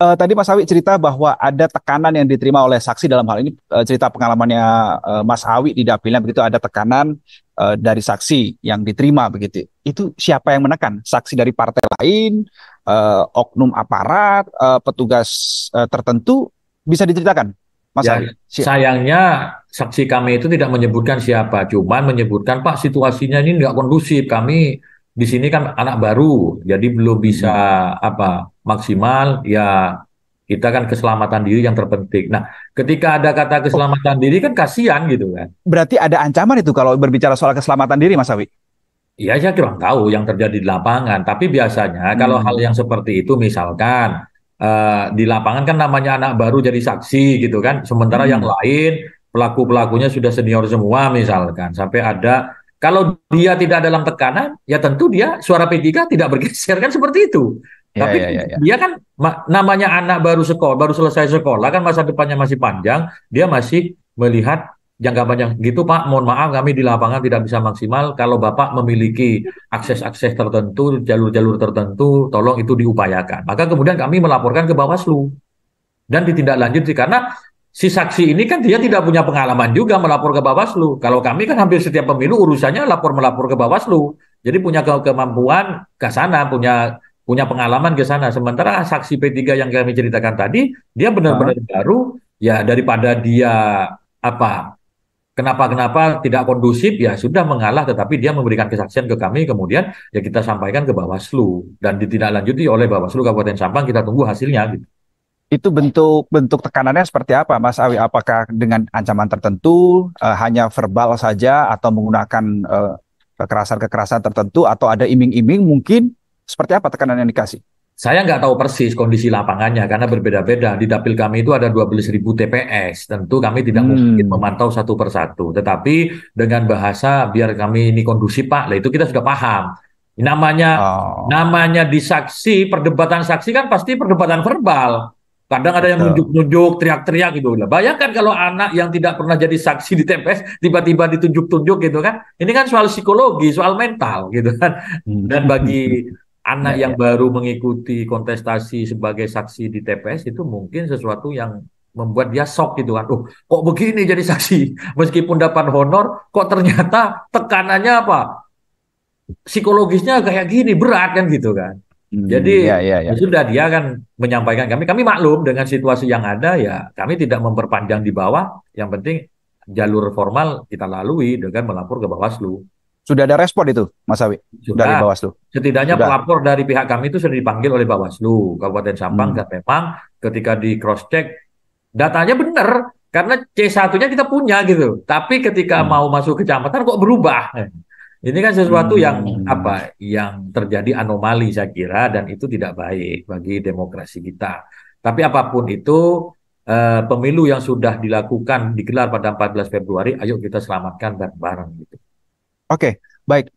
Tadi Mas Awi cerita bahwa ada tekanan yang diterima oleh saksi dalam hal ini cerita pengalamannya Mas Awi di dapilnya begitu ada tekanan dari saksi yang diterima begitu. Itu siapa yang menekan? Saksi dari partai lain, oknum aparat, petugas tertentu bisa diceritakan, Mas Ya, Awi? sayangnya saksi kami itu tidak menyebutkan siapa, cuman menyebutkan Pak situasinya ini nggak kondusif. Kami di sini kan anak baru, jadi belum bisa Mm-mm. apa maksimal. Ya kita kan keselamatan diri yang terpenting. Nah, ketika ada kata Oh, keselamatan diri kan kasihan gitu kan. berarti ada ancaman itu kalau berbicara soal keselamatan diri, Mas Awi? Ya, saya kurang tahu yang terjadi di lapangan. Tapi biasanya kalau hal Hmm. yang seperti itu, misalkan di lapangan kan namanya anak baru jadi saksi gitu kan. Sementara yang Mm-mm. lain pelaku-pelakunya sudah senior semua misalkan. Sampai ada, kalau dia tidak dalam tekanan, ya tentu dia suara P3 tidak bergeser kan seperti itu. Ya, Tapi ya, ya, ya. dia kan namanya anak baru sekolah, baru selesai sekolah kan masa depannya masih panjang. Dia masih melihat jangka panjang gitu Pak, mohon maaf kami di lapangan tidak bisa maksimal. Kalau Bapak memiliki akses-akses tertentu, jalur-jalur tertentu, tolong itu diupayakan. Maka kemudian kami melaporkan ke Bawaslu dan ditindaklanjuti karena si saksi ini kan dia tidak punya pengalaman juga melapor ke Bawaslu. Kalau kami kan hampir setiap pemilu urusannya lapor melapor ke Bawaslu. Jadi punya kemampuan ke sana, punya punya pengalaman ke sana. Sementara saksi P3 yang kami ceritakan tadi, dia Ah. benar-benar baru, ya daripada dia apa kenapa-kenapa tidak kondusif ya sudah mengalah tetapi dia memberikan kesaksian ke kami kemudian ya kita sampaikan ke Bawaslu dan ditindaklanjuti oleh Bawaslu Kabupaten Sampang kita tunggu hasilnya gitu. Itu bentuk bentuk tekanannya seperti apa, Mas Awi? Apakah dengan ancaman tertentu, hanya verbal saja, atau menggunakan kekerasan-kekerasan tertentu, atau ada iming-iming mungkin? Seperti apa tekanan yang dikasih? Saya nggak tahu persis kondisi lapangannya karena berbeda-beda. Di dapil kami itu ada 12.000 TPS. Tentu kami tidak mungkin Hmm. memantau satu persatu. Tetapi dengan bahasa biar kami ini kondusif Pak, lah itu kita sudah paham. Namanya Oh, namanya disaksi, perdebatan saksi kan pasti perdebatan verbal. Kadang ada yang betul. nunjuk-nunjuk, teriak-teriak gitu. Lah, bayangkan kalau anak yang tidak pernah jadi saksi di TPS tiba-tiba ditunjuk-tunjuk gitu kan. Ini kan soal psikologi, soal mental gitu kan. Hmm. Dan bagi anak Ya, yang ya. baru mengikuti kontestasi sebagai saksi di TPS itu mungkin sesuatu yang membuat dia shock gitu kan. Oh, kok begini jadi saksi? Meskipun dapat honor, kok ternyata tekanannya apa? Psikologisnya kayak gini, berat kan gitu kan. Jadi Ya, ya, ya ya. sudah dia kan menyampaikan kami maklum dengan situasi yang ada ya kami tidak memperpanjang di bawah. Yang penting jalur formal kita lalui dengan melapor ke Bawaslu. Sudah ada respon itu, Mas Awi, dari Sudah, Bawaslu? setidaknya Sudah. pelapor dari pihak kami itu sudah dipanggil oleh Bawaslu Kabupaten Sampang Hmm. dan memang ketika di cross check datanya benar karena C1-nya kita punya gitu. Tapi ketika Hmm. mau masuk kecamatan kok berubah. Ini kan sesuatu yang Hmm. apa yang terjadi anomali saya kira dan itu tidak baik bagi demokrasi kita. Tapi apapun itu pemilu yang sudah dilakukan digelar pada 14 Februari, ayo kita selamatkan bareng-bareng gitu. Oke, baik.